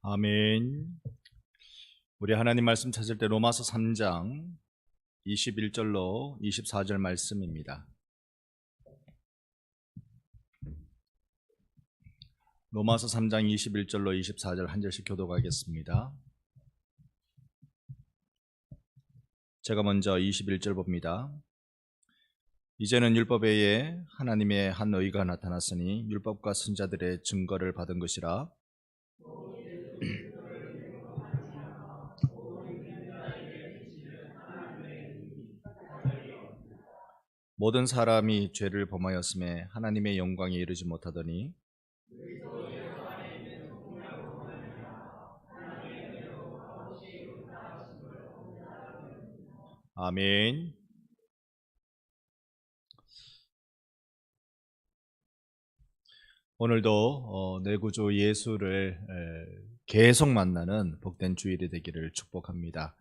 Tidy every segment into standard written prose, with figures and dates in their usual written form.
아멘. 우리 하나님 말씀 찾을 때 로마서 3장 21절로 24절 말씀입니다. 로마서 3장 21절로 24절 한 절씩 교독하겠습니다. 제가 먼저 21절 봅니다. 이제는 율법 외에 하나님의 한 의가 나타났으니 율법과 선지자들의 증거를 받은 것이라. 모든 사람이 죄를 범하였음에 하나님의 영광에 이르지 못하더니 아멘. 오늘도 내 구주 예수를 계속 만나는 복된 주일이 되기를 축복합니다.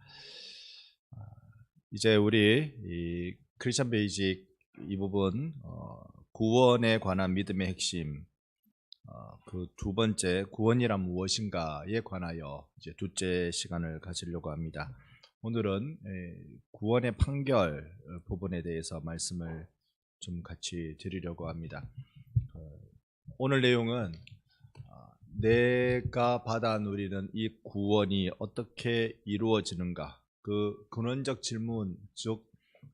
이제 우리 이 크리스천 베이직 이 부분 구원에 관한 믿음의 핵심, 그 두 번째 구원이란 무엇인가에 관하여 이제 둘째 시간을 가지려고 합니다. 오늘은 구원의 판결 부분에 대해서 말씀을 좀 같이 드리려고 합니다. 오늘 내용은 내가 받아 누리는 이 구원이 어떻게 이루어지는가, 그 근원적 질문, 즉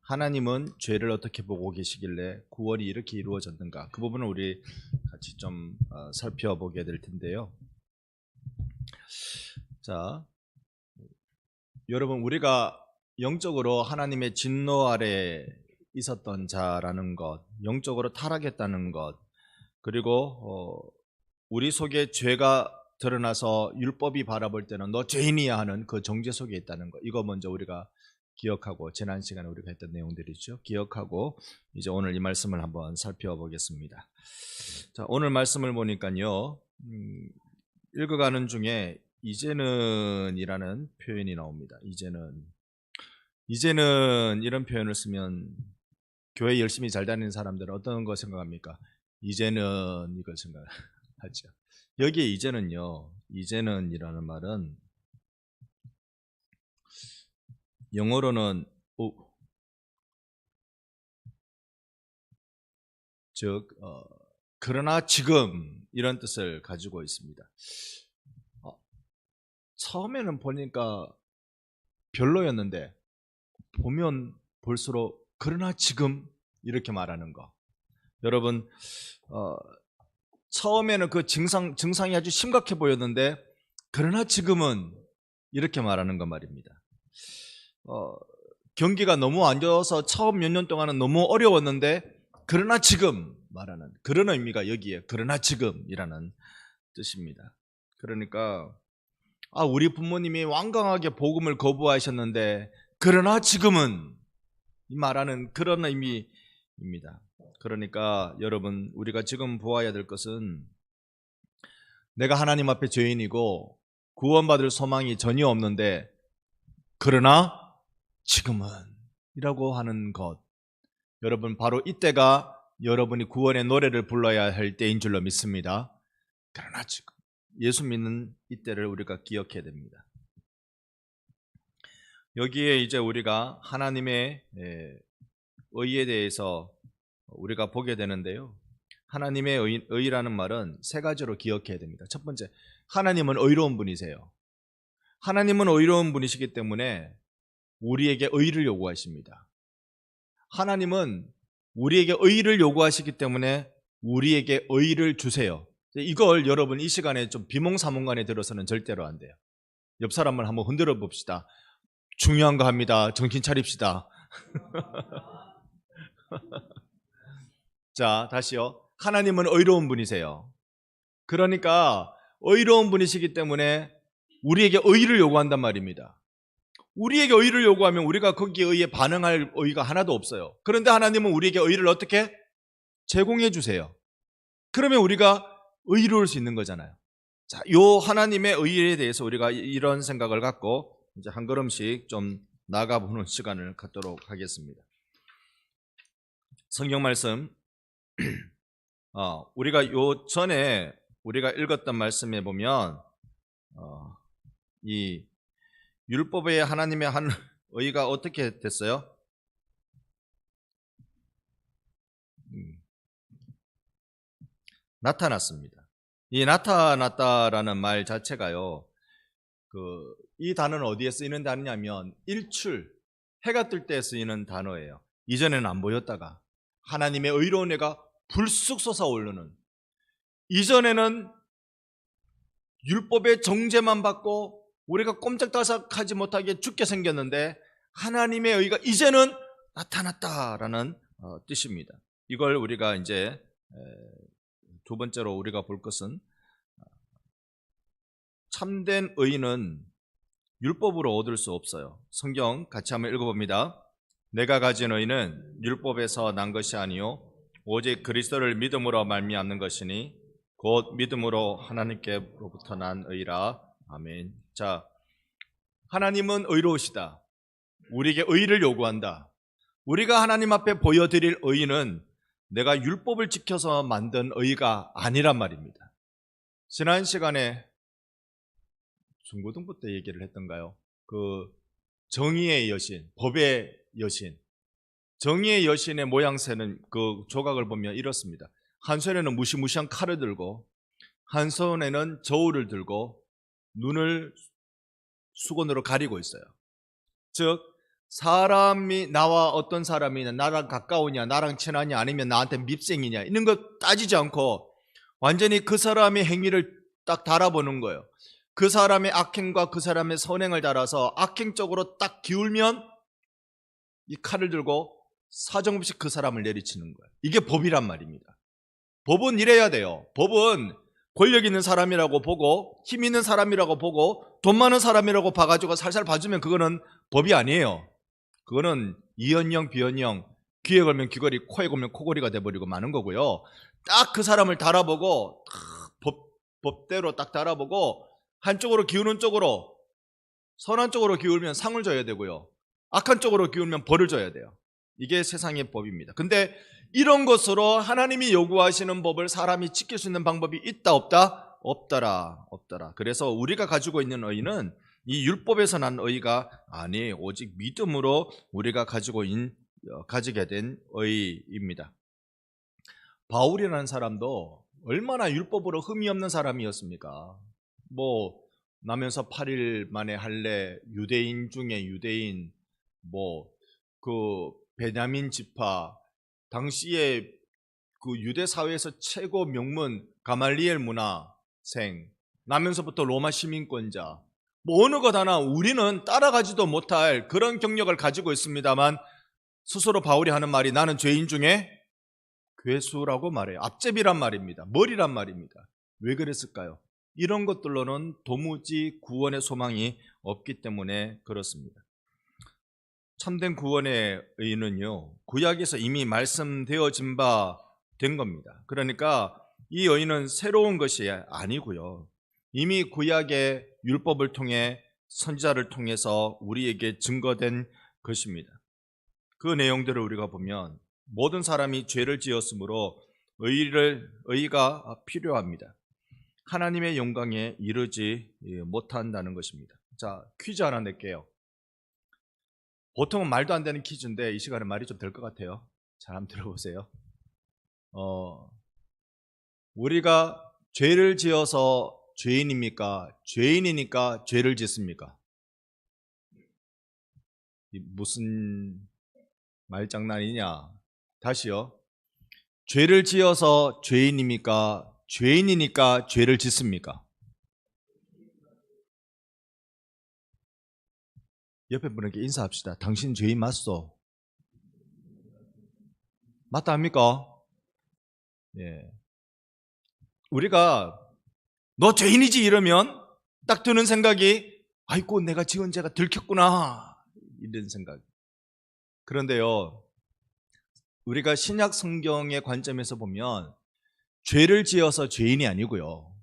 하나님은 죄를 어떻게 보고 계시길래 구원이 이렇게 이루어졌는가, 그 부분을 우리 같이 좀 살펴보게 될 텐데요. 자, 여러분, 우리가 영적으로 하나님의 진노 아래 있었던 자라는 것, 영적으로 타락했다는 것, 그리고 우리 속에 죄가 드러나서 율법이 바라볼 때는 너 죄인이야 하는 그 정죄 속에 있다는 것, 이거 먼저 우리가 기억하고, 지난 시간에 우리가 했던 내용들이죠. 기억하고 이제 오늘 이 말씀을 한번 살펴보겠습니다. 자, 오늘 말씀을 보니까요, 읽어가는 중에 이제는 이라는 표현이 나옵니다. 이제는 이런 표현을 쓰면 교회 열심히 잘 다니는 사람들은 어떤 거 생각합니까? 이제는 이걸 생각하죠. 여기에 이제는 이라는 말은 영어로는 즉 그러나 지금 이런 뜻을 가지고 있습니다. 처음에는 보니까 별로였는데 보면 볼수록 그러나 지금 이렇게 말하는 거, 여러분, 처음에는 그 증상이 아주 심각해 보였는데 그러나 지금은 이렇게 말하는 거 말입니다. 경기가 너무 안 좋아서 처음 몇 년 동안은 너무 어려웠는데 그러나 지금 말하는 그런 의미가 여기에 그러나 지금이라는 뜻입니다. 그러니까 우리 부모님이 완강하게 복음을 거부하셨는데 그러나 지금은 이 말하는 그런 의미입니다. 그러니까 여러분, 우리가 지금 보아야 될 것은 내가 하나님 앞에 죄인이고 구원받을 소망이 전혀 없는데 그러나 지금은 이라고 하는 것, 여러분, 바로 이때가 여러분이 구원의 노래를 불러야 할 때인 줄로 믿습니다. 그러나 지금 예수 믿는 이때를 우리가 기억해야 됩니다. 여기에 이제 우리가 하나님의 의에 대해서 우리가 보게 되는데요, 하나님의 의라는 말은 세 가지로 기억해야 됩니다. 첫 번째, 하나님은 의로운 분이세요. 하나님은 의로운 분이시기 때문에 우리에게 의를 요구하십니다. 하나님은 우리에게 의를 요구하시기 때문에 우리에게 의를 주세요. 이걸 여러분 이 시간에 좀 비몽사몽간에 들어서는 절대로 안 돼요. 옆 사람을 한번 흔들어 봅시다. 중요한 거 합니다. 정신 차립시다. 자, 다시요. 하나님은 의로운 분이세요. 그러니까 의로운 분이시기 때문에 우리에게 의를 요구한단 말입니다. 우리에게 의를 요구하면 우리가 거기에 의해 반응할 의의가 하나도 없어요. 그런데 하나님은 우리에게 의를 어떻게 제공해 주세요. 그러면 우리가 의로울 수 있는 거잖아요. 자, 요 하나님의 의에 대해서 우리가 이런 생각을 갖고 이제 한 걸음씩 좀 나아가보는 시간을 갖도록 하겠습니다. 성경 말씀, 우리가 요 전에 우리가 읽었던 말씀에 보면 이 율법에 하나님의 한 의가 어떻게 됐어요? 나타났습니다. 이 나타났다라는 말 자체가요, 이 단어는 어디에 쓰이는 단어냐면 일출, 해가 뜰 때 쓰이는 단어예요. 이전에는 안 보였다가 하나님의 의로운 해가 불쑥 솟아오르는, 이전에는 율법의 정죄만 받고 우리가 꼼짝달싹하지 못하게 죽게 생겼는데 하나님의 의가 이제는 나타났다라는 뜻입니다. 이걸 우리가 이제 두 번째로 우리가 볼 것은, 참된 의는 율법으로 얻을 수 없어요. 성경 같이 한번 읽어봅니다. 내가 가진 의는 율법에서 난 것이 아니요 오직 그리스도를 믿음으로 말미암는 것이니 곧 믿음으로 하나님께로부터 난 의라. 아멘. 자, 하나님은 의로우시다. 우리에게 의를 요구한다. 우리가 하나님 앞에 보여드릴 의는 내가 율법을 지켜서 만든 의가 아니란 말입니다. 지난 시간에 중고등부 때 얘기를 했던가요? 정의의 여신, 법의 여신, 정의의 여신의 모양새는 그 조각을 보면 이렇습니다. 한 손에는 무시무시한 칼을 들고 한 손에는 저울을 들고 눈을 수건으로 가리고 있어요. 즉 사람이, 나와 어떤 사람이냐, 나랑 가까우냐, 나랑 친하냐, 아니면 나한테 밉생이냐, 이런 거 따지지 않고 완전히 그 사람의 행위를 딱 달아보는 거예요. 그 사람의 악행과 그 사람의 선행을 달아서 악행 쪽으로 딱 기울면 이 칼을 들고 사정없이 그 사람을 내리치는 거예요. 이게 법이란 말입니다. 법은 이래야 돼요. 법은 권력 있는 사람이라고 보고 힘 있는 사람이라고 보고 돈 많은 사람이라고 봐가지고 살살 봐주면 그거는 법이 아니에요. 그거는 이언령 비언령, 귀에 걸면 귀걸이, 코에 걸면 코걸이가 돼버리고 마는 거고요. 딱 그 사람을 달아보고 법대로 딱 달아보고 한쪽으로 기우는 쪽으로, 선한 쪽으로 기울면 상을 줘야 되고요, 악한 쪽으로 기울면 벌을 줘야 돼요. 이게 세상의 법입니다. 근데 이런 것으로 하나님이 요구하시는 법을 사람이 지킬 수 있는 방법이 있다 없다? 없더라. 그래서 우리가 가지고 있는 의는 이 율법에서 난 의가 아니에요. 오직 믿음으로 우리가 가지게 된 의입니다. 바울이라는 사람도 얼마나 율법으로 흠이 없는 사람이었습니까? 나면서 8일 만에 할례, 유대인 중에 유대인, 베냐민 지파, 당시에 그 유대 사회에서 최고 명문 가말리엘 문화생, 나면서부터 로마 시민권자, 어느 것 하나 우리는 따라가지도 못할 그런 경력을 가지고 있습니다만 스스로 바울이 하는 말이 나는 죄인 중에 괴수라고 말해요. 앞제비란 말입니다. 머리란 말입니다. 왜 그랬을까요? 이런 것들로는 도무지 구원의 소망이 없기 때문에 그렇습니다. 참된 구원의 의는요, 구약에서 이미 말씀되어진 바 된 겁니다. 그러니까 이 의는 새로운 것이 아니고요, 이미 구약의 율법을 통해 선지자를 통해서 우리에게 증거된 것입니다. 그 내용들을 우리가 보면 모든 사람이 죄를 지었으므로 의가 필요합니다. 하나님의 영광에 이르지 못한다는 것입니다. 자, 퀴즈 하나 낼게요. 보통은 말도 안 되는 퀴즈인데 이 시간에 말이 좀 될 것 같아요. 잘 한번 들어보세요. 우리가 죄를 지어서 죄인입니까? 죄인이니까 죄를 짓습니까? 무슨 말장난이냐? 다시요. 죄를 지어서 죄인입니까? 죄인이니까 죄를 짓습니까? 옆에 분에게 인사합시다. 당신 죄인 맞소? 맞다 합니까? 예. 우리가 너 죄인이지 이러면 딱 드는 생각이 아이고 내가 지은 죄가 들켰구나, 이런 생각. 그런데요, 우리가 신약 성경의 관점에서 보면 죄를 지어서 죄인이 아니고요,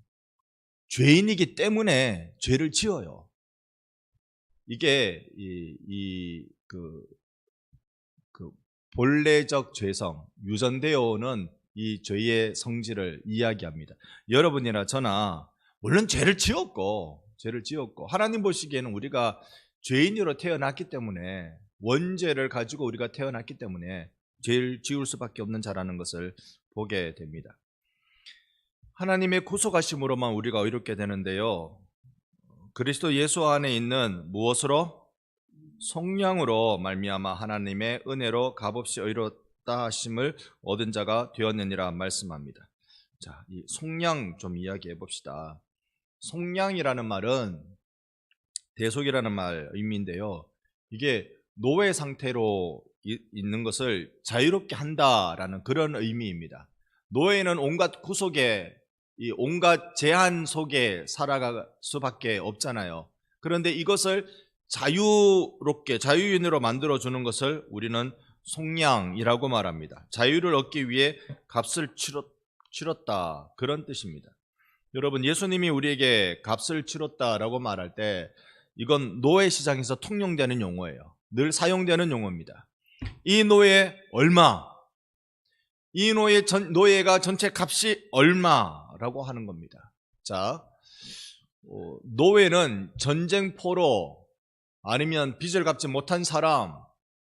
죄인이기 때문에 죄를 지어요. 이게 본래적 죄성, 유전되어 오는 이 죄의 성질을 이야기합니다. 여러분이나 저나 물론 죄를 지었고 죄를 지었고 하나님 보시기에는 우리가 죄인으로 태어났기 때문에 원죄를 가지고 우리가 태어났기 때문에 죄를 지을 수밖에 없는 자라는 것을 보게 됩니다. 하나님의 구속하심으로만 우리가 의롭게 되는데요. 그리스도 예수 안에 있는 무엇으로? 속량으로 말미암아 하나님의 은혜로 값없이 의롭다 하심을 얻은 자가 되었느니라 말씀합니다. 자, 이 속량 좀 이야기해 봅시다. 속량이라는 말은 대속이라는 말 의미인데요. 이게 노예 상태로 있는 것을 자유롭게 한다라는 그런 의미입니다. 노예는 온갖 구속에 이 온갖 제한 속에 살아갈 수밖에 없잖아요. 그런데 이것을 자유롭게 자유인으로 만들어주는 것을 우리는 속량이라고 말합니다. 자유를 얻기 위해 값을 치렀다 그런 뜻입니다. 여러분, 예수님이 우리에게 값을 치렀다라고 말할 때 이건 노예 시장에서 통용되는 용어예요. 늘 사용되는 용어입니다. 이 노예 얼마? 이 노예가 전체 값이 얼마라고 하는 겁니다. 자, 노예는 전쟁포로 아니면 빚을 갚지 못한 사람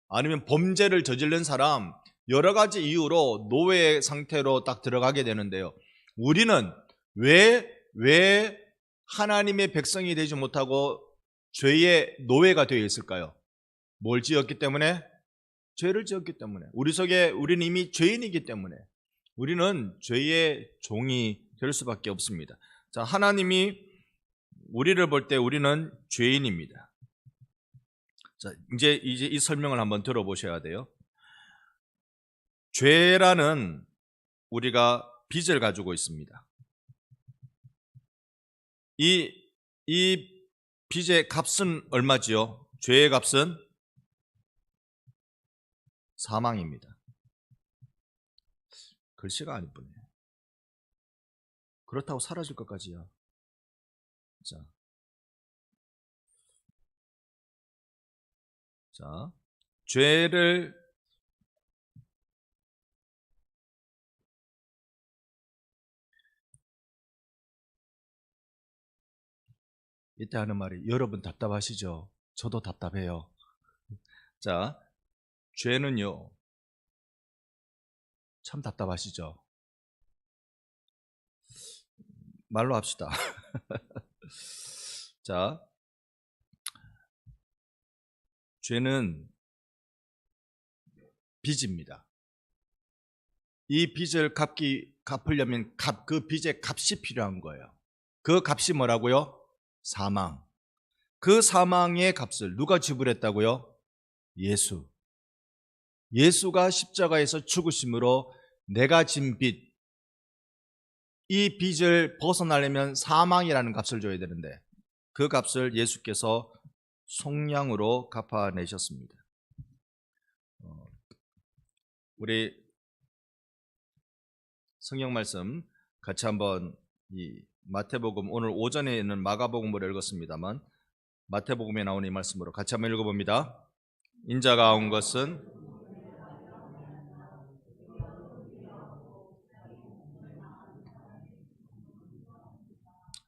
아니면 범죄를 저지른 사람 여러 가지 이유로 노예 상태로 딱 들어가게 되는데요. 우리는 왜 하나님의 백성이 되지 못하고 죄의 노예가 되어 있을까요? 뭘 지었기 때문에? 죄를 지었기 때문에. 우리는 이미 죄인이기 때문에 우리는 죄의 종이 될 수밖에 없습니다. 자, 하나님이 우리를 볼 때 우리는 죄인입니다. 자, 이제 이 설명을 한번 들어보셔야 돼요. 죄라는 우리가 빚을 가지고 있습니다. 이 빚의 값은 얼마지요? 죄의 값은 사망입니다. 글씨가 안 이쁘네. 그렇다고 사라질 것까지요. 자, 죄를 이때 하는 말이 여러분 답답하시죠? 저도 답답해요. 자, 죄는요 참 답답하시죠? 말로 합시다. 자, 죄는 빚입니다. 이 빚을 갚으려면 그 빚의 값이 필요한 거예요. 그 값이 뭐라고요? 사망. 그 사망의 값을 누가 지불했다고요? 예수. 예수가 십자가에서 죽으심으로 내가 진 빚, 이 빚을 벗어나려면 사망이라는 값을 줘야 되는데 그 값을 예수께서 속량으로 갚아내셨습니다. 우리 성경 말씀 같이 한번 이 마태복음, 오늘 오전에는 마가복음을 읽었습니다만 마태복음에 나오는 이 말씀으로 같이 한번 읽어봅니다. 인자가 온 것은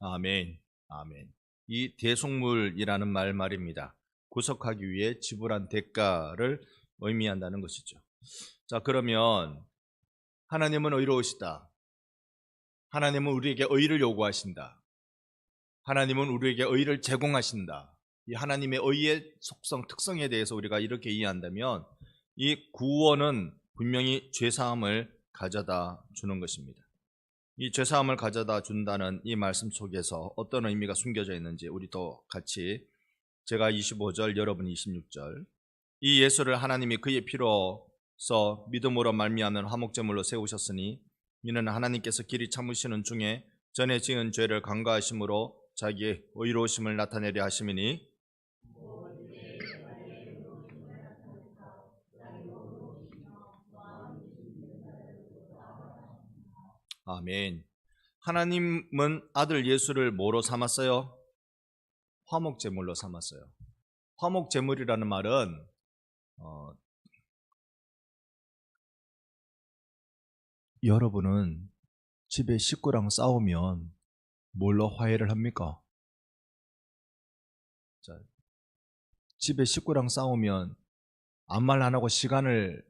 아멘, 아멘. 이 대속물이라는 말입니다. 구속하기 위해 지불한 대가를 의미한다는 것이죠. 자, 그러면 하나님은 의로우시다. 하나님은 우리에게 의를 요구하신다. 하나님은 우리에게 의를 제공하신다. 이 하나님의 의의 속성, 특성에 대해서 우리가 이렇게 이해한다면 이 구원은 분명히 죄사함을 가져다 주는 것입니다. 이 죄사함을 가져다 준다는 이 말씀 속에서 어떤 의미가 숨겨져 있는지 우리도 같이, 제가 25절, 여러분 26절, 이 예수를 하나님이 그의 피로서 믿음으로 말미암는 화목제물로 세우셨으니 이는 하나님께서 길이 참으시는 중에 전에 지은 죄를 간과하심으로 자기의 의로우심을 나타내려 하심이니 아멘. 하나님은 아들 예수를 뭐로 삼았어요? 화목제물로 삼았어요. 화목제물이라는 말은 여러분은 집에 식구랑 싸우면 뭘로 화해를 합니까? 자, 집에 식구랑 싸우면 아무 말 안 하고 시간을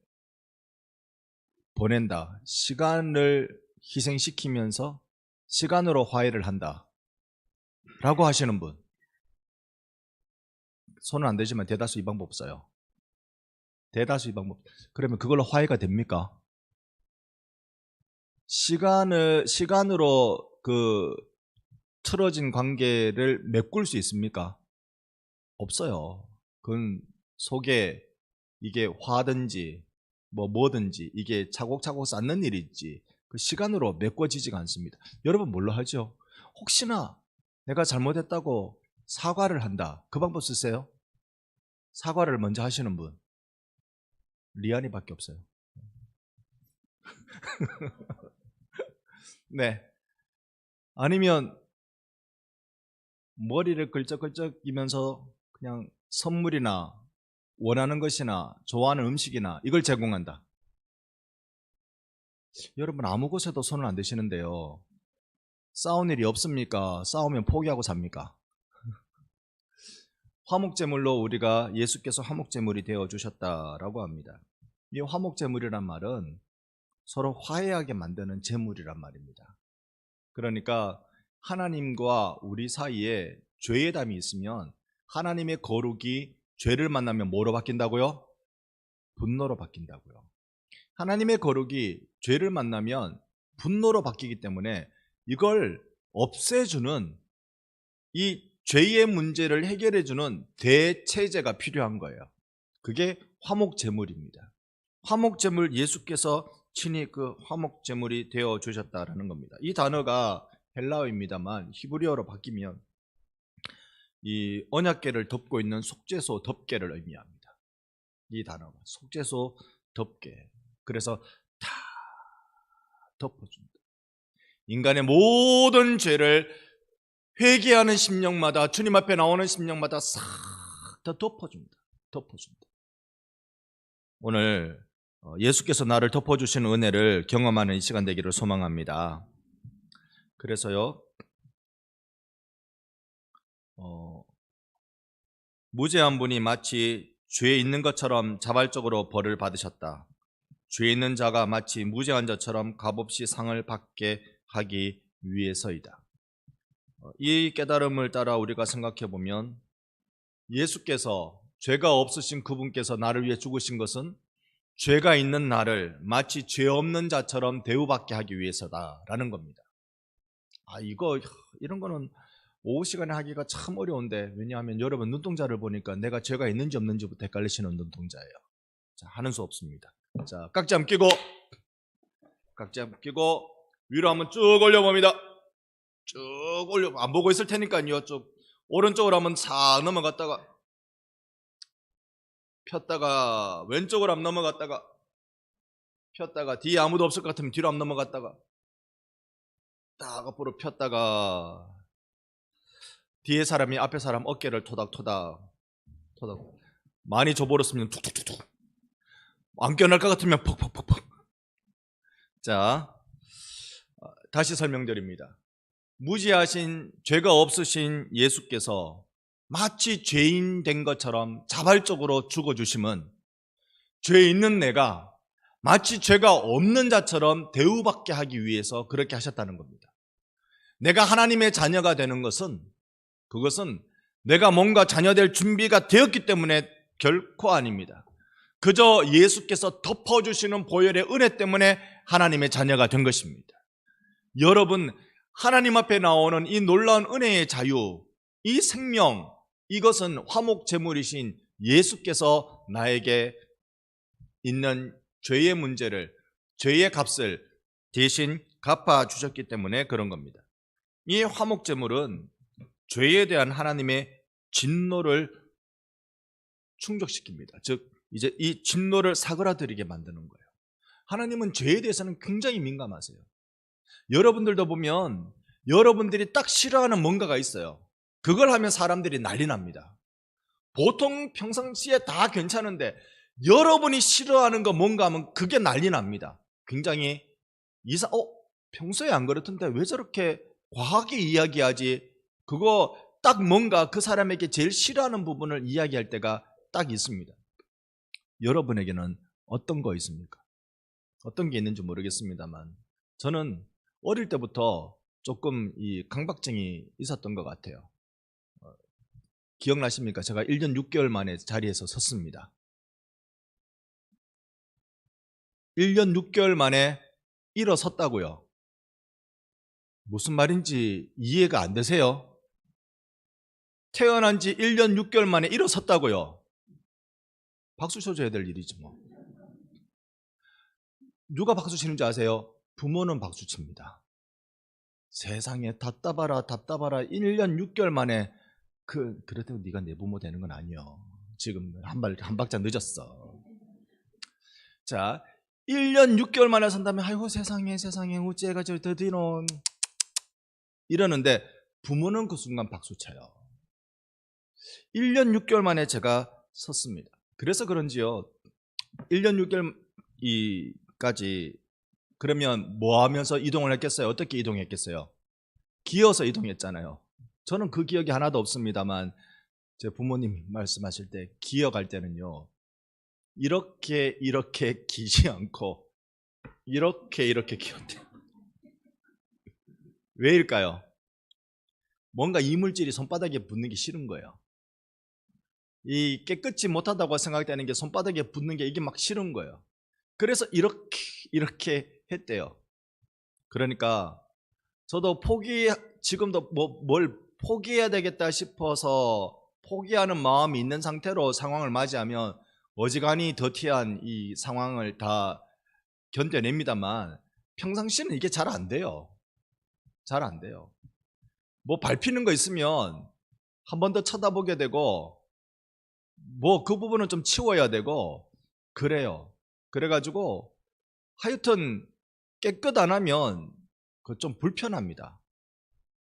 보낸다. 시간을 희생시키면서 시간으로 화해를 한다. 라고 하시는 분. 손은 안 되지만 대다수 이 방법 써요. 대다수 이 방법. 그러면 그걸로 화해가 됩니까? 시간으로 그 틀어진 관계를 메꿀 수 있습니까? 없어요. 그건 속에 이게 화든지 뭐든지 이게 차곡차곡 쌓는 일이지 그 시간으로 메꿔지지가 않습니다. 여러분 뭘로 하죠? 혹시나 내가 잘못했다고 사과를 한다. 그 방법 쓰세요? 사과를 먼저 하시는 분 리안이밖에 없어요. 네. 아니면 머리를 끌적끌적이면서 그냥 선물이나 원하는 것이나 좋아하는 음식이나 이걸 제공한다. 여러분 아무 곳에도 손을 안 대시는데요. 싸운 일이 없습니까? 싸우면 포기하고 삽니까? 화목제물로 우리가 예수께서 화목제물이 되어주셨다라고 합니다. 이 화목제물이란 말은 서로 화해하게 만드는 제물이란 말입니다. 그러니까 하나님과 우리 사이에 죄의 담이 있으면 하나님의 거룩이 죄를 만나면 뭐로 바뀐다고요? 분노로 바뀐다고요. 하나님의 거룩이 죄를 만나면 분노로 바뀌기 때문에 이걸 없애주는 이 죄의 문제를 해결해주는 대체제가 필요한 거예요. 그게 화목제물입니다. 화목제물 예수께서 친히 그 화목제물이 되어주셨다라는 겁니다. 이 단어가 헬라어입니다만 히브리어로 바뀌면 이 언약궤를 덮고 있는 속죄소 덮개를 의미합니다. 이 단어가 속죄소 덮개. 그래서 다 덮어준다. 인간의 모든 죄를 회개하는 심령마다 주님 앞에 나오는 심령마다 싹 다 덮어준다. 덮어준다. 오늘 예수께서 나를 덮어주신 은혜를 경험하는 이 시간 되기를 소망합니다. 그래서요 무죄한 분이 마치 죄 있는 것처럼 자발적으로 벌을 받으셨다. 죄 있는 자가 마치 무죄한 자처럼 값없이 상을 받게 하기 위해서이다. 이 깨달음을 따라 우리가 생각해 보면 예수께서 죄가 없으신 그분께서 나를 위해 죽으신 것은 죄가 있는 나를 마치 죄 없는 자처럼 대우받게 하기 위해서다라는 겁니다. 이런 거는 오후 시간에 하기가 참 어려운데 왜냐하면 여러분 눈동자를 보니까 내가 죄가 있는지 없는지부터 헷갈리시는 눈동자예요. 자, 하는 수 없습니다. 자, 깍지 한번 끼고 위로 한번 쭉 올려봅니다. 쭉 올려 안 보고 있을 테니까요. 쭉 오른쪽으로 한번 싹 넘어갔다가 폈다가 왼쪽으로 한번 넘어갔다가 폈다가 뒤에 아무도 없을 것 같으면 뒤로 한번 넘어갔다가 딱 앞으로 폈다가 뒤에 사람이 앞에 사람 어깨를 토닥토닥 많이 줘버렸으면 툭툭툭툭 안 깨어날 것 같으면 퍽퍽퍽퍽. 자, 다시 설명드립니다. 무지하신 죄가 없으신 예수께서 마치 죄인 된 것처럼 자발적으로 죽어주심은 죄 있는 내가 마치 죄가 없는 자처럼 대우받게 하기 위해서 그렇게 하셨다는 겁니다. 내가 하나님의 자녀가 되는 것은 그것은 내가 뭔가 자녀 될 준비가 되었기 때문에 결코 아닙니다. 그저 예수께서 덮어주시는 보혈의 은혜 때문에 하나님의 자녀가 된 것입니다. 여러분 하나님 앞에 나오는 이 놀라운 은혜의 자유, 이 생명, 이것은 화목제물이신 예수께서 나에게 있는 죄의 문제를, 죄의 값을 대신 갚아주셨기 때문에 그런 겁니다. 이 화목제물은 죄에 대한 하나님의 진노를 충족시킵니다. 즉 이제 이 진노를 사그라들이게 만드는 거예요. 하나님은 죄에 대해서는 굉장히 민감하세요. 여러분들도 보면 여러분들이 딱 싫어하는 뭔가가 있어요. 그걸 하면 사람들이 난리 납니다. 보통 평상시에 다 괜찮은데 여러분이 싫어하는 거 뭔가 하면 그게 난리 납니다. 굉장히 평소에 안 그렇던데 왜 저렇게 과하게 이야기하지? 그거 딱 뭔가 그 사람에게 제일 싫어하는 부분을 이야기할 때가 딱 있습니다. 여러분에게는 어떤 거 있습니까? 어떤 게 있는지 모르겠습니다만 저는 어릴 때부터 조금 이 강박증이 있었던 것 같아요. 기억나십니까? 제가 1년 6개월 만에 자리에서 섰습니다. 1년 6개월 만에 일어섰다고요. 무슨 말인지 이해가 안 되세요? 태어난 지 1년 6개월 만에 일어섰다고요. 박수 쳐줘야 될 일이지 뭐. 누가 박수 치는지 아세요? 부모는 박수 칩니다. 세상에 답답하라 1년 6개월 만에 그래도 네가 내 부모 되는 건 아니요. 지금 한 박자 늦었어. 자, 1년 6개월 만에 산다면 아이고 세상에 어째가 저 더디노 이러는데 부모는 그 순간 박수 쳐요. 1년 6개월 만에 제가 섰습니다. 그래서 그런지요. 1년 6개월까지 그러면 뭐 하면서 이동을 했겠어요? 어떻게 이동했겠어요? 기어서 이동했잖아요. 저는 그 기억이 하나도 없습니다만 제 부모님 말씀하실 때 기어갈 때는요. 이렇게 기지 않고 이렇게 기었대요. 왜일까요? 뭔가 이물질이 손바닥에 붙는 게 싫은 거예요. 이 깨끗이 못하다고 생각되는 게 손바닥에 붙는 게 이게 막 싫은 거예요. 그래서 이렇게 했대요. 그러니까 저도 지금도 뭘 포기해야 되겠다 싶어서 포기하는 마음이 있는 상태로 상황을 맞이하면 어지간히 더티한 이 상황을 다 견뎌냅니다만 평상시에는 이게 잘 안 돼요. 잘 안 돼요. 뭐 밟히는 거 있으면 한 번 더 쳐다보게 되고 뭐 그 부분은 좀 치워야 되고 그래요. 그래가지고 하여튼 깨끗 안 하면 그 좀 불편합니다.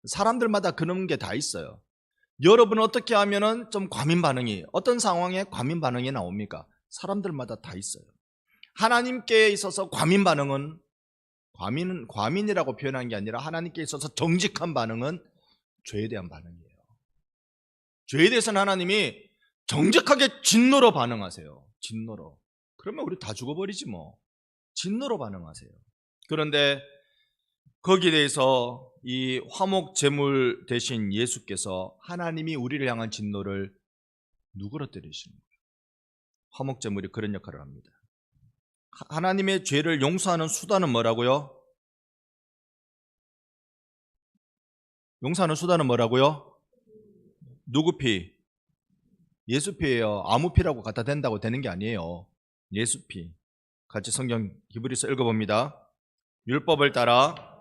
사람들마다 그런 게 다 있어요. 여러분은 어떻게 하면은 좀 과민 반응이 어떤 상황에 과민 반응이 나옵니까? 사람들마다 다 있어요. 하나님께 있어서 과민 반응은 과민이라고 표현한 게 아니라 하나님께 있어서 정직한 반응은 죄에 대한 반응이에요. 죄에 대해서는 하나님이 정직하게 진노로 반응하세요. 진노로. 그러면 우리 다 죽어버리지 뭐. 진노로 반응하세요. 그런데 거기에 대해서 이 화목 제물 대신 예수께서 하나님이 우리를 향한 진노를 누그러뜨리시는 거예요. 화목 제물이 그런 역할을 합니다. 하나님의 죄를 용서하는 수단은 뭐라고요? 용서하는 수단은 뭐라고요? 누구 피? 예수 피예요. 아무 피라고 갖다 댄다고 되는 게 아니에요. 예수 피. 같이 성경 히브리서 읽어봅니다. 율법을 따라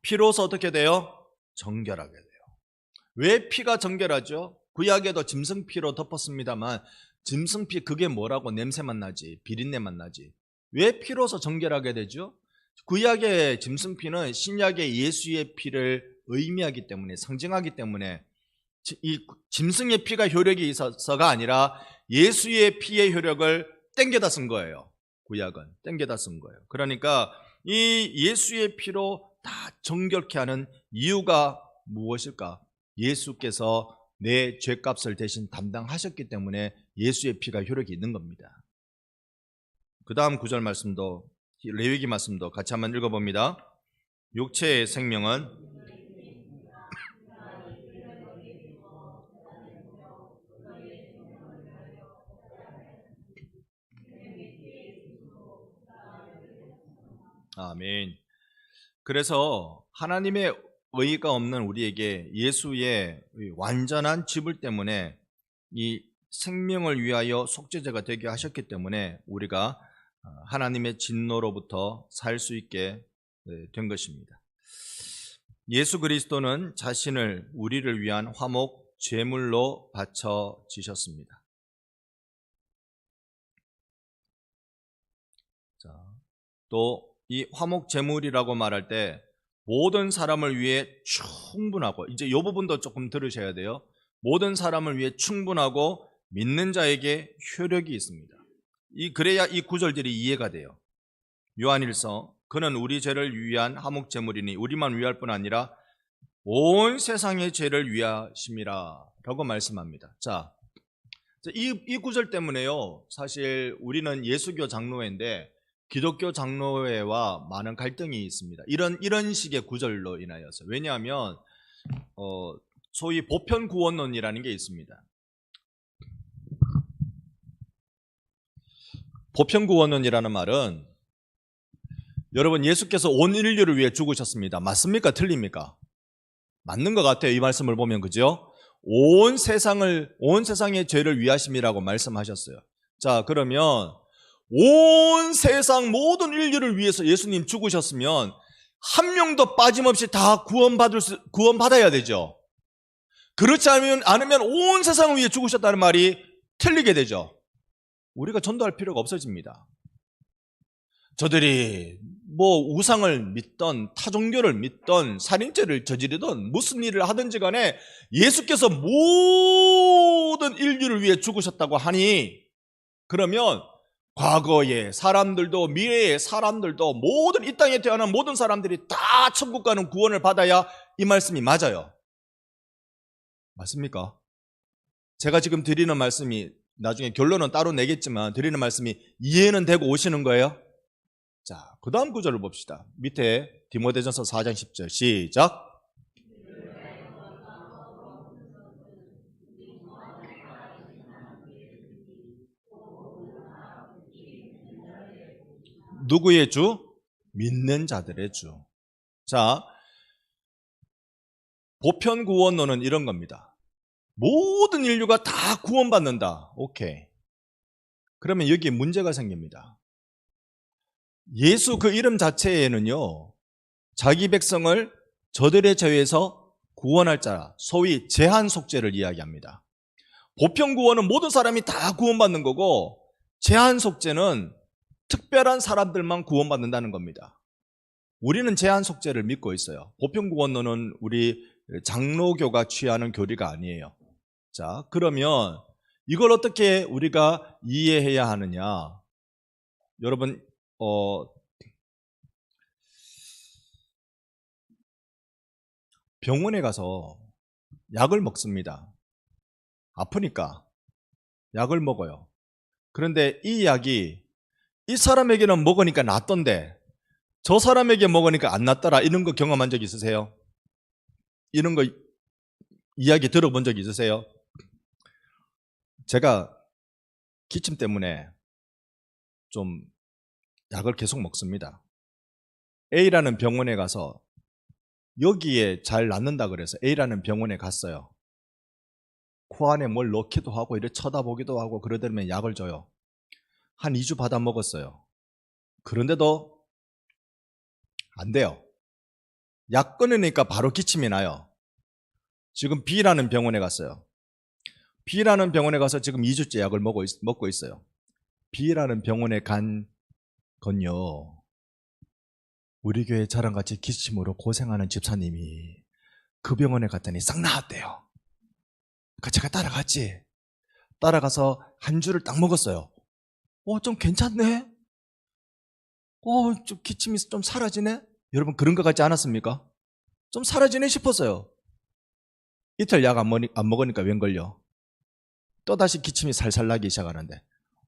피로서 어떻게 돼요? 정결하게 돼요. 왜 피가 정결하죠? 구약에도 짐승피로 덮었습니다만 짐승피 그게 뭐라고 냄새만 나지 비린내만 나지. 왜 피로서 정결하게 되죠? 구약의 짐승피는 신약의 예수의 피를 의미하기 때문에 상징하기 때문에 이 짐승의 피가 효력이 있어서가 아니라 예수의 피의 효력을 땡겨다 쓴 거예요. 구약은 땡겨다 쓴 거예요. 그러니까 이 예수의 피로 다 정결케 하는 이유가 무엇일까? 예수께서 내 죄값을 대신 담당하셨기 때문에 예수의 피가 효력이 있는 겁니다. 그 다음 구절 말씀도 레위기 말씀도 같이 한번 읽어봅니다. 육체의 생명은 아멘. 그래서 하나님의 의의가 없는 우리에게 예수의 완전한 지불 때문에 이 생명을 위하여 속죄제가 되게 하셨기 때문에 우리가 하나님의 진노로부터 살 수 있게 된 것입니다. 예수 그리스도는 자신을 우리를 위한 화목 제물로 바쳐지셨습니다. 또 이 화목 제물이라고 말할 때 모든 사람을 위해 충분하고, 이제 이 부분도 조금 들으셔야 돼요. 모든 사람을 위해 충분하고 믿는 자에게 효력이 있습니다. 그래야 이 구절들이 이해가 돼요. 요한일서 그는 우리 죄를 위한 화목 제물이니 우리만 위할 뿐 아니라 온 세상의 죄를 위하심이라 라고 말씀합니다. 자, 이 구절 때문에요, 사실 우리는 예수교 장로회인데 기독교 장로회와 많은 갈등이 있습니다. 이런 식의 구절로 인하여서. 왜냐하면 소위 보편 구원론이라는 게 있습니다. 보편 구원론이라는 말은, 여러분, 예수께서 온 인류를 위해 죽으셨습니다. 맞습니까? 틀립니까? 맞는 것 같아요. 이 말씀을 보면, 그죠? 온 세상의 죄를 위하심이라고 말씀하셨어요. 자, 그러면 온 세상 모든 인류를 위해서 예수님 죽으셨으면 한 명도 빠짐없이 다 구원받아야 되죠. 그렇지 않으면 온 세상을 위해 죽으셨다는 말이 틀리게 되죠. 우리가 전도할 필요가 없어집니다. 저들이 우상을 믿던 타종교를 믿던 살인죄를 저지르던 무슨 일을 하든지 간에 예수께서 모든 인류를 위해 죽으셨다고 하니, 그러면 과거의 사람들도 미래의 사람들도 모든 이 땅에 태어난 모든 사람들이 다 천국 가는 구원을 받아야 이 말씀이 맞아요. 맞습니까? 제가 지금 드리는 말씀이, 나중에 결론은 따로 내겠지만 드리는 말씀이 이해는 되고 오시는 거예요? 자, 그 다음 구절을 봅시다. 밑에 디모데전서 4장 10절 시작. 누구의 주? 믿는 자들의 주. 자, 보편 구원론은 이런 겁니다. 모든 인류가 다 구원받는다. 오케이. 그러면 여기에 문제가 생깁니다. 예수 그 이름 자체에는요, 자기 백성을 저들의 죄에서 구원할 자, 소위 제한 속죄를 이야기합니다. 보편 구원은 모든 사람이 다 구원받는 거고, 제한 속죄는 특별한 사람들만 구원받는다는 겁니다. 우리는 제한 속죄를 믿고 있어요. 보편 구원론은 우리 장로교가 취하는 교리가 아니에요. 자, 그러면 이걸 어떻게 우리가 이해해야 하느냐? 여러분, 병원에 가서 약을 먹습니다. 아프니까 약을 먹어요. 그런데 이 약이 이 사람에게는 먹으니까 낫던데 저 사람에게 먹으니까 안 낫더라, 이런 거 경험한 적 있으세요? 이런 거 이야기 들어본 적 있으세요? 제가 기침 때문에 좀 약을 계속 먹습니다. A라는 병원에 가서 여기에 잘 낫는다 그래서 A라는 병원에 갔어요. 코 안에 뭘 넣기도 하고 이렇게 쳐다보기도 하고 그러더니 약을 줘요. 한 2주 받아 먹었어요. 그런데도 안 돼요. 약 끊으니까 바로 기침이 나요. 지금 B라는 병원에 갔어요. B라는 병원에 가서 지금 2주째 약을 먹고 있어요. B라는 병원에 간 건요, 우리 교회 저랑 같이 기침으로 고생하는 집사님이 그 병원에 갔더니 싹 나았대요. 그러니까 제가 따라갔지. 따라가서 한 주를 딱 먹었어요. 좀 괜찮네? 좀 기침이 좀 사라지네? 여러분, 그런 것 같지 않았습니까? 좀 사라지네 싶었어요. 이틀 약 안 먹으니까 웬걸요? 또다시 기침이 살살 나기 시작하는데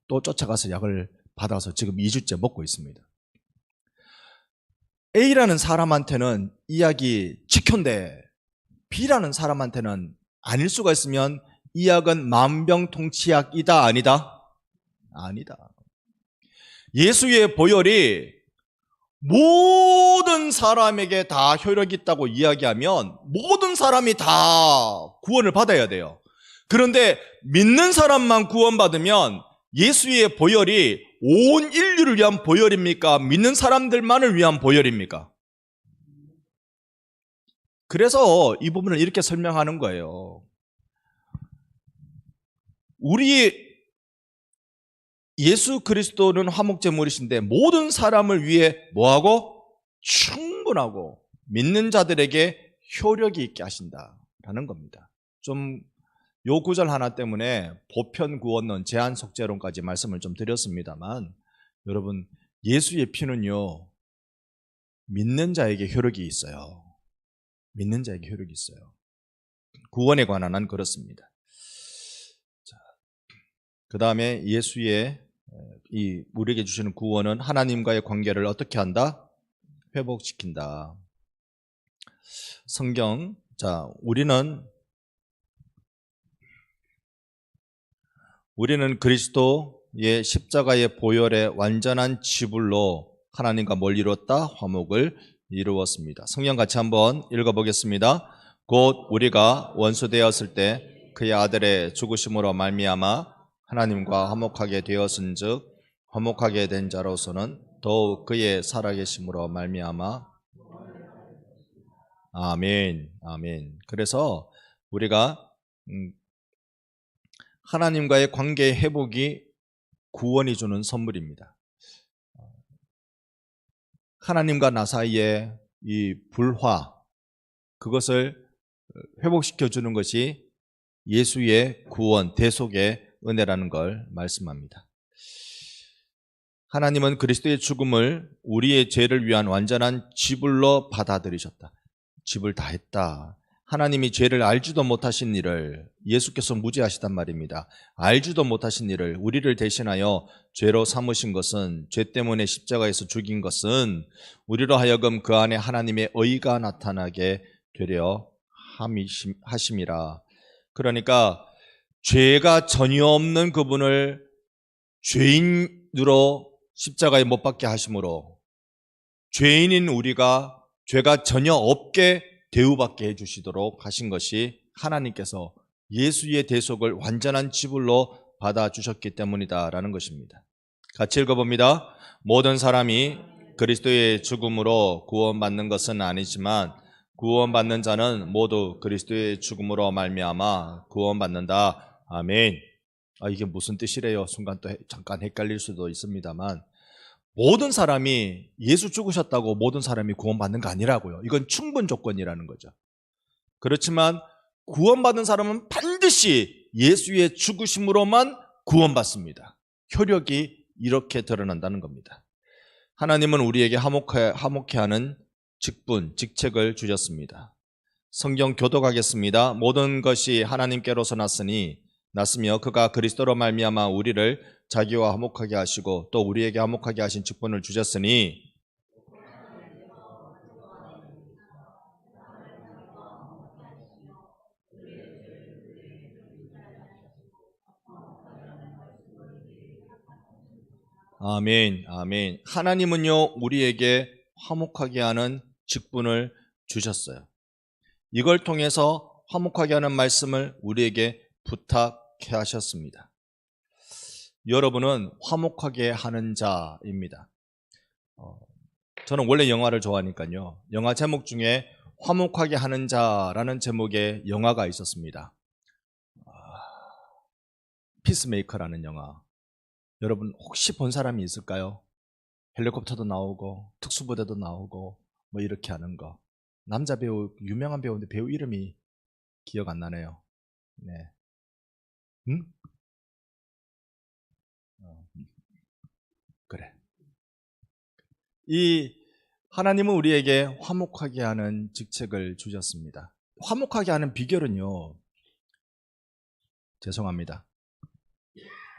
또 쫓아가서 약을 받아서 지금 2주째 먹고 있습니다. A라는 사람한테는 이 약이 직효인데 B라는 사람한테는 아닐 수가 있으면 이 약은 만병통치약이다, 아니다? 아니다. 예수의 보혈이 모든 사람에게 다 효력이 있다고 이야기하면 모든 사람이 다 구원을 받아야 돼요. 그런데 믿는 사람만 구원받으면 예수의 보혈이 온 인류를 위한 보혈입니까? 믿는 사람들만을 위한 보혈입니까? 그래서 이 부분을 이렇게 설명하는 거예요. 우리 예수 그리스도는 화목제물이신데 모든 사람을 위해 뭐하고? 충분하고 믿는 자들에게 효력이 있게 하신다라는 겁니다. 좀 요 구절 하나 때문에 보편 구원론, 제한 속죄론까지 말씀을 좀 드렸습니다만, 여러분, 예수의 피는요, 믿는 자에게 효력이 있어요. 믿는 자에게 효력이 있어요. 구원에 관한 한 그렇습니다. 그 다음에 예수의 우리에게 주시는 구원은 하나님과의 관계를 어떻게 한다? 회복시킨다. 성경, 우리는 그리스도의 십자가의 보혈의 완전한 지불로 하나님과 뭘 이루었다? 화목을 이루었습니다. 성경 같이 한번 읽어보겠습니다. 곧 우리가 원수되었을 때 그의 아들의 죽으심으로 말미암아 하나님과 화목하게 되었은즉 화목하게 된 자로서는 더욱 그의 살아계심으로 말미암아 아멘, 아멘. 그래서 우리가 하나님과의 관계의 회복이 구원이 주는 선물입니다. 하나님과 나 사이의 이 불화, 그것을 회복시켜 주는 것이 예수의 구원, 대속의 은혜라는 걸 말씀합니다. 하나님은 그리스도의 죽음을 우리의 죄를 위한 완전한 지불로 받아들이셨다. 지불 다 했다. 하나님이 죄를 알지도 못하신 일을 예수께서 무죄하시단 말입니다. 알지도 못하신 일을 우리를 대신하여 죄로 삼으신 것은, 죄 때문에 십자가에서 죽인 것은 우리로 하여금 그 안에 하나님의 의가 나타나게 되려 하심이라. 그러니까 죄가 전혀 없는 그분을 죄인으로 십자가에 못 박게 하심으로 죄인인 우리가 죄가 전혀 없게 대우받게 해주시도록 하신 것이 하나님께서 예수의 대속을 완전한 지불로 받아주셨기 때문이다라는 것입니다. 같이 읽어봅니다. 모든 사람이 그리스도의 죽음으로 구원받는 것은 아니지만 구원받는 자는 모두 그리스도의 죽음으로 말미암아 구원받는다. 아멘. 이게 무슨 뜻이래요? 순간 또 잠깐 헷갈릴 수도 있습니다만, 모든 사람이 예수 죽으셨다고 모든 사람이 구원받는 거 아니라고요. 이건 충분 조건이라는 거죠. 그렇지만 구원받은 사람은 반드시 예수의 죽으심으로만 구원받습니다. 효력이 이렇게 드러난다는 겁니다. 하나님은 우리에게 화목해 하는 직분, 직책을 주셨습니다. 성경 교독하겠습니다. 모든 것이 하나님께로서 났으며 그가 그리스도로 말미암아 우리를 자기와 화목하게 하시고 또 우리에게 화목하게 하신 직분을 주셨으니 아멘, 아멘. 하나님은요 우리에게 화목하게 하는 직분을 주셨어요. 이걸 통해서 화목하게 하는 말씀을 우리에게 부탁해 하셨습니다. 여러분은 화목하게 하는 자입니다. 저는 원래 영화를 좋아하니까요. 영화 제목 중에 화목하게 하는 자라는 제목의 영화가 있었습니다. 피스메이커라는 영화. 여러분 혹시 본 사람이 있을까요? 헬리콥터도 나오고 특수부대도 나오고 뭐 이렇게 하는 거. 남자 배우, 유명한 배우인데 배우 이름이 기억 안 나네요. 네. 응? 그래. 이 하나님은 우리에게 화목하게 하는 직책을 주셨습니다. 화목하게 하는 비결은요, 죄송합니다.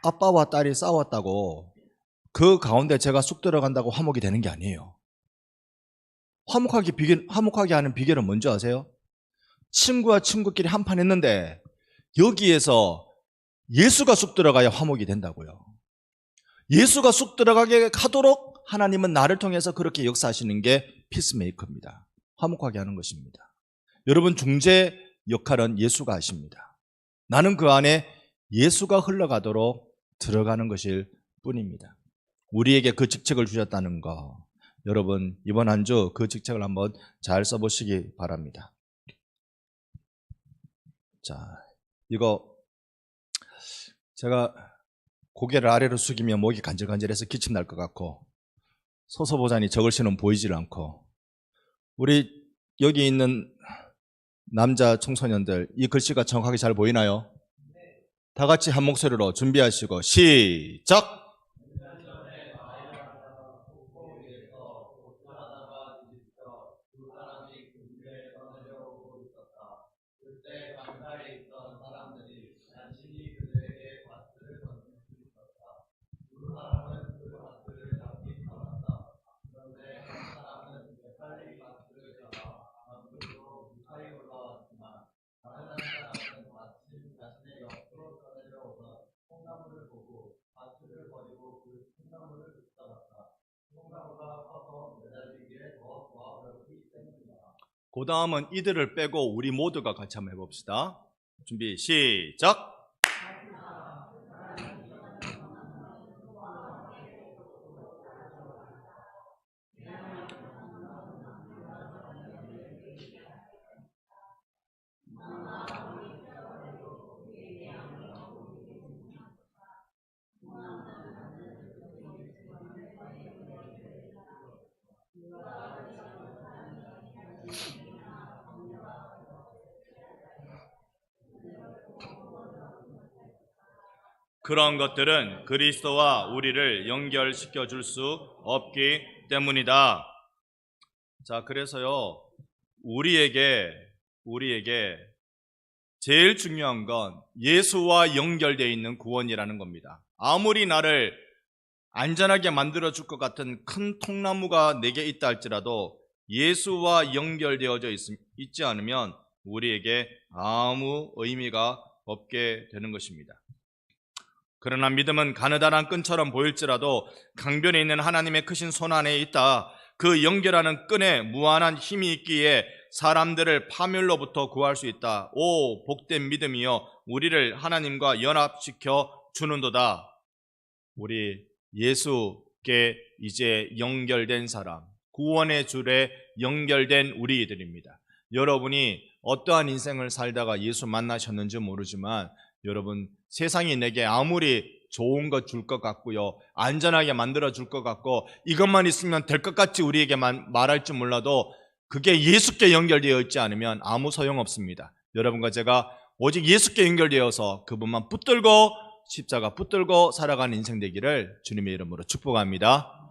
아빠와 딸이 싸웠다고 그 가운데 제가 쑥 들어간다고 화목이 되는 게 아니에요. 화목하게 하는 비결은 뭔지 아세요? 친구와 친구끼리 한판 했는데 여기에서 예수가 쑥 들어가야 화목이 된다고요. 예수가 쑥 들어가게 하도록 하나님은 나를 통해서 그렇게 역사하시는 게 피스메이커입니다. 화목하게 하는 것입니다. 여러분 중재 역할은 예수가 하십니다. 나는 그 안에 예수가 흘러가도록 들어가는 것일 뿐입니다. 우리에게 그 직책을 주셨다는 거, 여러분 이번 한 주 그 직책을 한번 잘 써보시기 바랍니다. 자, 이거 제가 고개를 아래로 숙이면 목이 간질간질해서 기침 날 것 같고 서서 보자니 저글씨는 보이질 않고, 우리 여기 있는 남자 청소년들 이 글씨가 정확하게 잘 보이나요? 다 같이 한 목소리로 준비하시고 시작! 그 다음은 이들을 빼고 우리 모두가 같이 한번 해봅시다. 준비 시작. 그런 것들은 그리스도와 우리를 연결시켜 줄 수 없기 때문이다. 자, 그래서요, 우리에게 제일 중요한 건 예수와 연결되어 있는 구원이라는 겁니다. 아무리 나를 안전하게 만들어줄 것 같은 큰 통나무가 내게 있다 할지라도 예수와 연결되어져 있지 않으면 우리에게 아무 의미가 없게 되는 것입니다. 그러나 믿음은 가느다란 끈처럼 보일지라도 강변에 있는 하나님의 크신 손 안에 있다. 그 연결하는 끈에 무한한 힘이 있기에 사람들을 파멸로부터 구할 수 있다. 오, 복된 믿음이여, 우리를 하나님과 연합시켜 주는도다. 우리 예수께 이제 연결된 사람, 구원의 줄에 연결된 우리들입니다. 여러분이 어떠한 인생을 살다가 예수 만나셨는지 모르지만 여러분, 세상이 내게 아무리 좋은 것 줄 것 같고요, 안전하게 만들어 줄 것 같고 이것만 있으면 될 것 같이 우리에게 말할지 몰라도 그게 예수께 연결되어 있지 않으면 아무 소용없습니다. 여러분과 제가 오직 예수께 연결되어서 그분만 붙들고 십자가 붙들고 살아가는 인생 되기를 주님의 이름으로 축복합니다.